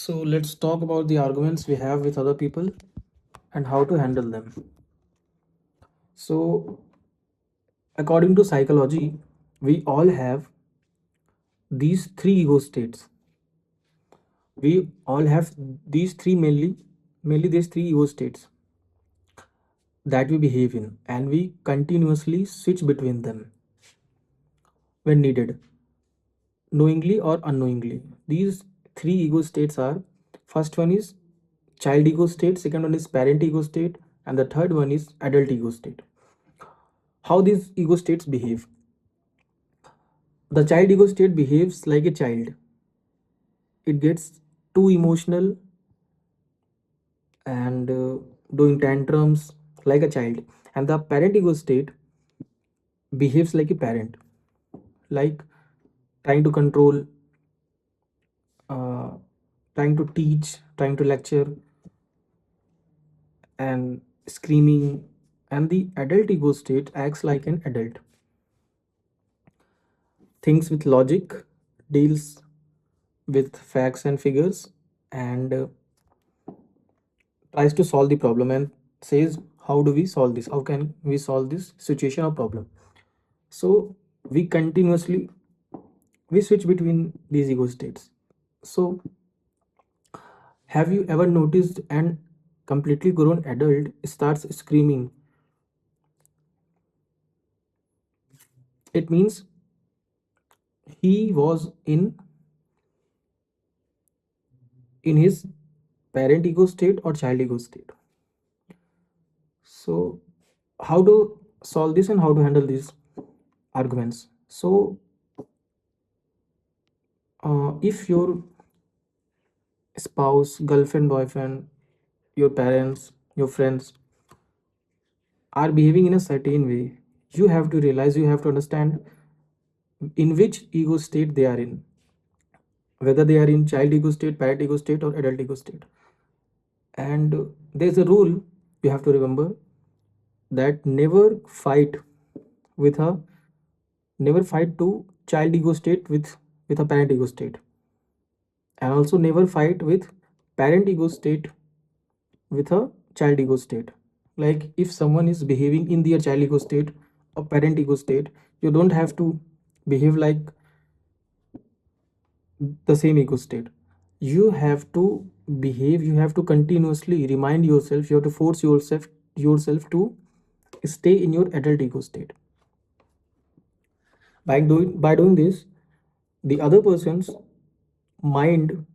So let's talk about the arguments we have with other people and how to handle them. So, according to psychology, we all have these three ego states. We all have these three mainly these three ego states that we behave in, and we continuously switch between them when needed, knowingly or unknowingly. These three ego states are: first one is child ego state, second one is parent ego state, and the third one is adult ego state. How these ego states behave? The child ego state behaves like a child. It gets too emotional and doing tantrums like a child. And the parent ego state behaves like a parent, like trying to control, uh, trying to teach, trying to lecture, and screaming. And the adult ego state acts like an adult, thinks with logic, deals with facts and figures, and tries to solve the problem and says, how do we solve this? How can we solve this situation or problem? So we continuously we switch between these ego states. So have you ever noticed an completely grown adult starts screaming? It means he was in his parent ego state or child ego state. So how to solve this and how to handle these arguments? So if your spouse, girlfriend, boyfriend, your parents, your friends are behaving in a certain way, you have to realize, you have to understand in which ego state they are in, whether they are in child ego state, parent ego state, or adult ego state. And there's a rule you have to remember, that with a never fight to child ego state with a parent ego state, and also never fight with parent ego state with a child ego state. Like if someone is behaving in their child ego state or parent ego state, you don't have to behave like the same ego state. You have to behave, you have to continuously remind yourself, you have to force yourself to stay in your adult ego state. By doing this, the other person's mind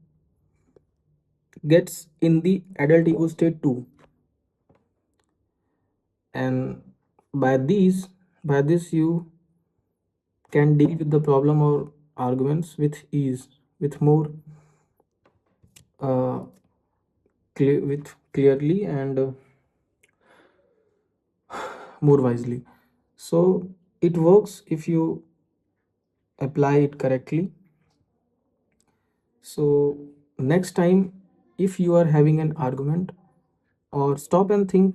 gets in the adult ego state too, and by these by this you can deal with the problem or arguments with ease, with more uh, clearly and more wisely. So it works if you apply it correctly. So next time, if you are having an argument, or stop and think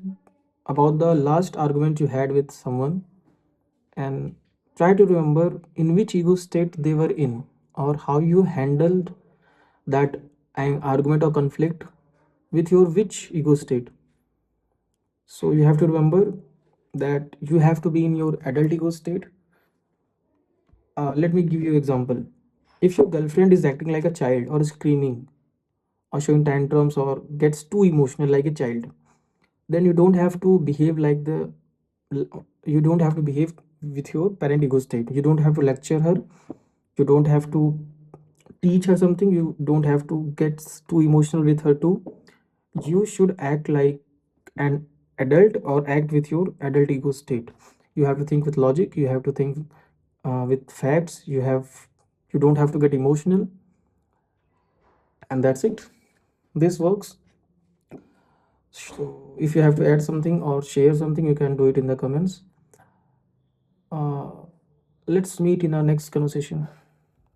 about the last argument you had with someone, and try to remember in which ego state they were in, or how you handled that an argument or conflict with your which ego state. So you have to remember that you have to be in your adult ego state. Let me give you an example. If your girlfriend is acting like a child, or screaming, or showing tantrums, or gets too emotional like a child, then you don't have to behave with your parent ego state. You don't have to lecture her, you don't have to teach her something, you don't have to get too emotional with her too. You should act like an adult, or act with your adult ego state. You have to think with logic, you have to think with facts, you don't have to get emotional, and that's it. This works. So if you have to add something or share something, you can do it in the comments. uh, let's meet in our next conversation.